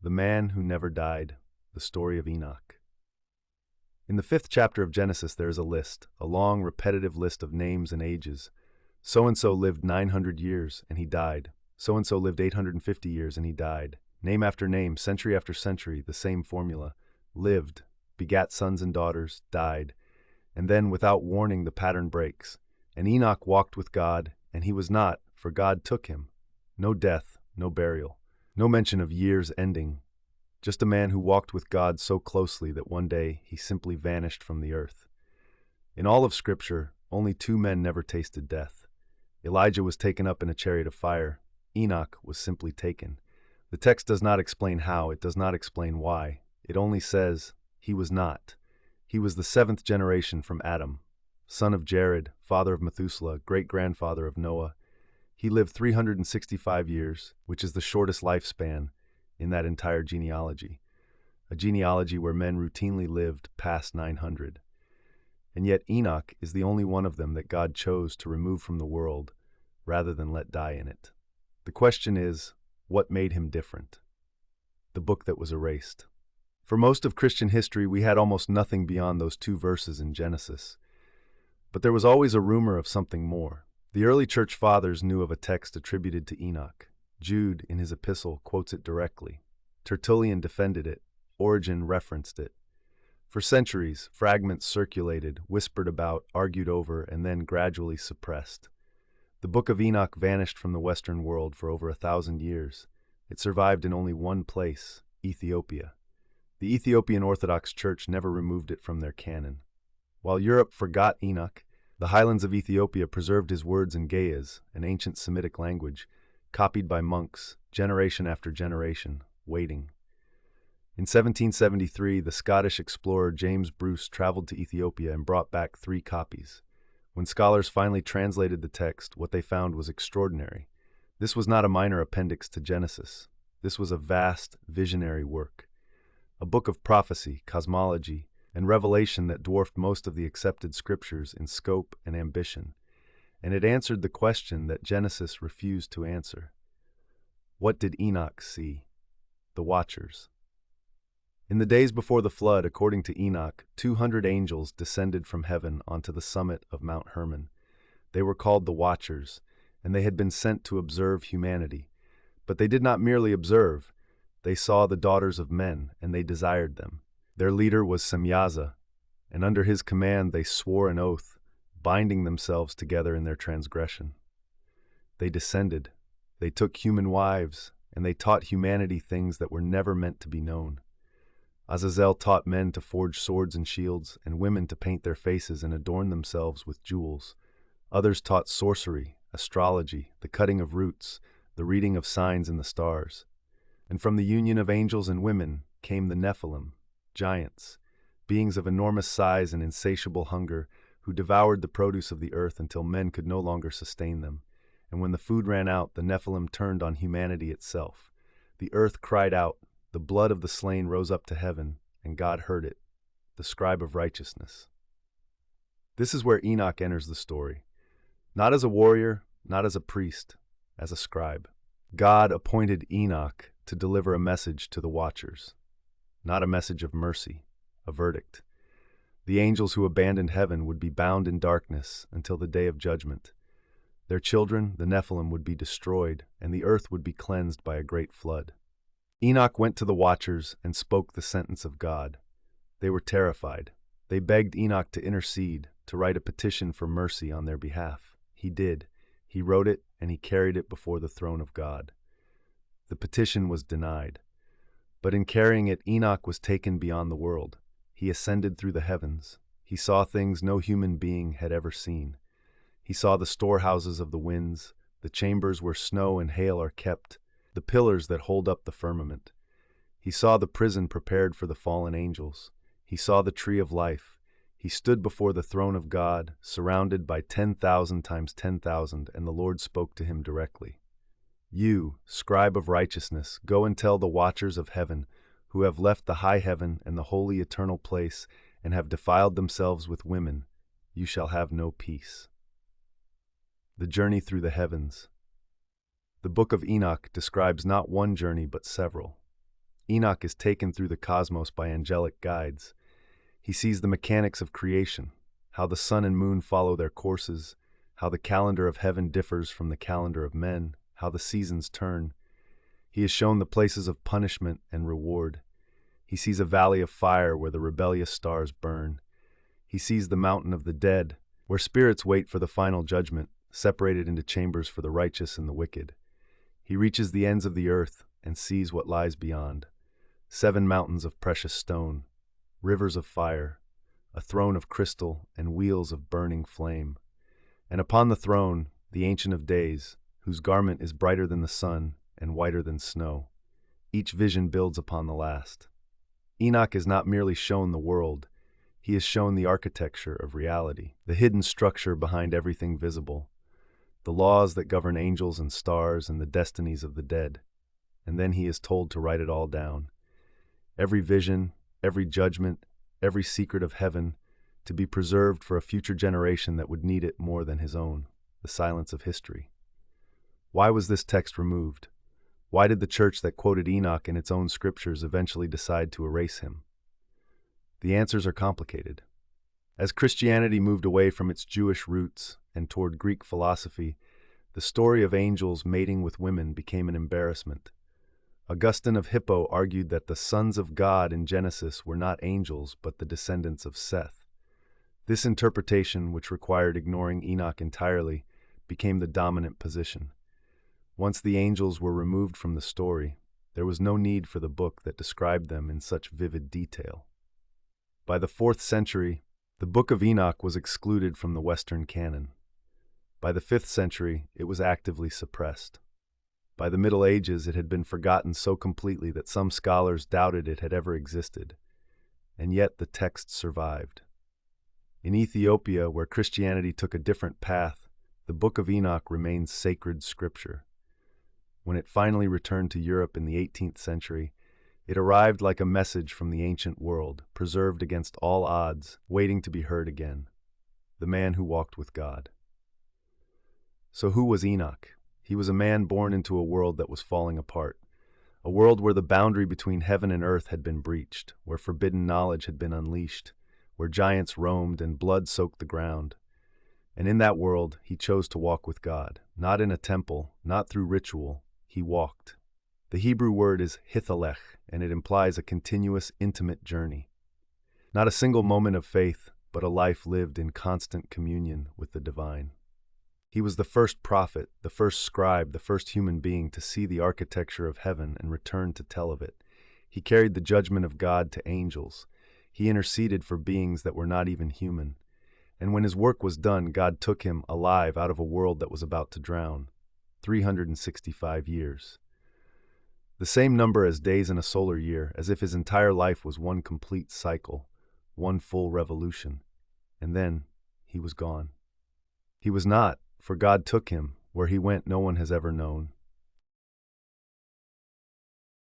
The man who never died, the story of Enoch. In the 5th chapter of Genesis there is a list, a long, repetitive list of names and ages. So-and-so lived 900 years, and he died. So-and-so lived 850 years, and he died. Name after name, century after century, the same formula. Lived, begat sons and daughters, died. And then, without warning, the pattern breaks. And Enoch walked with God, and he was not, for God took him. No death, no burial. No mention of years ending. Just a man who walked with God so closely that one day he simply vanished from the earth. In all of Scripture, only 2 men never tasted death. Elijah was taken up in a chariot of fire. Enoch was simply taken. The text does not explain how, it does not explain why. It only says, he was not. He was the 7th generation from Adam, son of Jared, father of Methuselah, great-grandfather of Noah. He lived 365 years, which is the shortest lifespan in that entire genealogy, a genealogy where men routinely lived past 900. And yet Enoch is the only one of them that God chose to remove from the world rather than let die in it. The question is, what made him different? The book that was erased. For most of Christian history, we had almost nothing beyond those 2 verses in Genesis. But there was always a rumor of something more. The early church fathers knew of a text attributed to Enoch. Jude, in his epistle, quotes it directly. Tertullian defended it. Origen referenced it. For centuries, fragments circulated, whispered about, argued over, and then gradually suppressed. The Book of Enoch vanished from the Western world for over 1,000 years. It survived in only one place, Ethiopia. The Ethiopian Orthodox Church never removed it from their canon. While Europe forgot Enoch, the highlands of Ethiopia preserved his words in Ge'ez, an ancient Semitic language, copied by monks, generation after generation, waiting. In 1773, the Scottish explorer James Bruce traveled to Ethiopia and brought back 3 copies. When scholars finally translated the text, what they found was extraordinary. This was not a minor appendix to Genesis. This was a vast, visionary work. A book of prophecy, cosmology, and revelation that dwarfed most of the accepted scriptures in scope and ambition. And it answered the question that Genesis refused to answer. What did Enoch see? The Watchers. In the days before the flood, according to Enoch, 200 angels descended from heaven onto the summit of Mount Hermon. They were called the Watchers, and they had been sent to observe humanity. But they did not merely observe. They saw the daughters of men, and they desired them. Their leader was Semyaza, and under his command they swore an oath, binding themselves together in their transgression. They descended, they took human wives, and they taught humanity things that were never meant to be known. Azazel taught men to forge swords and shields, and women to paint their faces and adorn themselves with jewels. Others taught sorcery, astrology, the cutting of roots, the reading of signs in the stars. And from the union of angels and women came the Nephilim, giants, beings of enormous size and insatiable hunger, who devoured the produce of the earth until men could no longer sustain them. And when the food ran out, the Nephilim turned on humanity itself. The earth cried out, the blood of the slain rose up to heaven, and God heard it, the Scribe of Righteousness. This is where Enoch enters the story. Not as a warrior, not as a priest, as a scribe. God appointed Enoch to deliver a message to the Watchers. Not a message of mercy, a verdict. The angels who abandoned heaven would be bound in darkness until the day of judgment. Their children, the Nephilim, would be destroyed, and the earth would be cleansed by a great flood. Enoch went to the Watchers and spoke the sentence of God. They were terrified. They begged Enoch to intercede, to write a petition for mercy on their behalf. He did. He wrote it, and he carried it before the throne of God. The petition was denied. But in carrying it, Enoch was taken beyond the world. He ascended through the heavens. He saw things no human being had ever seen. He saw the storehouses of the winds, the chambers where snow and hail are kept, the pillars that hold up the firmament. He saw the prison prepared for the fallen angels. He saw the tree of life. He stood before the throne of God, surrounded by 10,000 times 10,000, and the Lord spoke to him directly. You, Scribe of Righteousness, go and tell the Watchers of heaven, who have left the high heaven and the holy eternal place, and have defiled themselves with women, you shall have no peace. The journey through the heavens. The book of Enoch describes not one journey but several. Enoch is taken through the cosmos by angelic guides. He sees the mechanics of creation, how the sun and moon follow their courses, how the calendar of heaven differs from the calendar of men, how the seasons turn. He is shown the places of punishment and reward. He sees a valley of fire where the rebellious stars burn. He sees the mountain of the dead, where spirits wait for the final judgment, separated into chambers for the righteous and the wicked. He reaches the ends of the earth and sees what lies beyond. 7 mountains of precious stone, rivers of fire, a throne of crystal, and wheels of burning flame. And upon the throne, the Ancient of Days, whose garment is brighter than the sun and whiter than snow. Each vision builds upon the last. Enoch is not merely shown the world, he is shown the architecture of reality, the hidden structure behind everything visible, the laws that govern angels and stars and the destinies of the dead. And then he is told to write it all down. Every vision, every judgment, every secret of heaven, to be preserved for a future generation that would need it more than his own, the silence of history. Why was this text removed? Why did the church that quoted Enoch in its own scriptures eventually decide to erase him? The answers are complicated. As Christianity moved away from its Jewish roots and toward Greek philosophy, the story of angels mating with women became an embarrassment. Augustine of Hippo argued that the sons of God in Genesis were not angels but the descendants of Seth. This interpretation, which required ignoring Enoch entirely, became the dominant position. Once the angels were removed from the story, there was no need for the book that described them in such vivid detail. By the 4th century, the Book of Enoch was excluded from the Western canon. By the 5th century, it was actively suppressed. By the Middle Ages, it had been forgotten so completely that some scholars doubted it had ever existed. And yet the text survived. In Ethiopia, where Christianity took a different path, the Book of Enoch remains sacred scripture. When it finally returned to Europe in the 18th century, it arrived like a message from the ancient world, preserved against all odds, waiting to be heard again. The man who walked with God. So who was Enoch? He was a man born into a world that was falling apart, a world where the boundary between heaven and earth had been breached, where forbidden knowledge had been unleashed, where giants roamed and blood soaked the ground. And in that world, he chose to walk with God, not in a temple, not through ritual. He walked. The Hebrew word is hithalech, and it implies a continuous, intimate journey. Not a single moment of faith, but a life lived in constant communion with the divine. He was the first prophet, the first scribe, the first human being to see the architecture of heaven and return to tell of it. He carried the judgment of God to angels. He interceded for beings that were not even human. And when his work was done, God took him alive out of a world that was about to drown. 365 years. The same number as days in a solar year, as if his entire life was one complete cycle, one full revolution. And then he was gone. He was not, for God took him. Where he went, no one has ever known.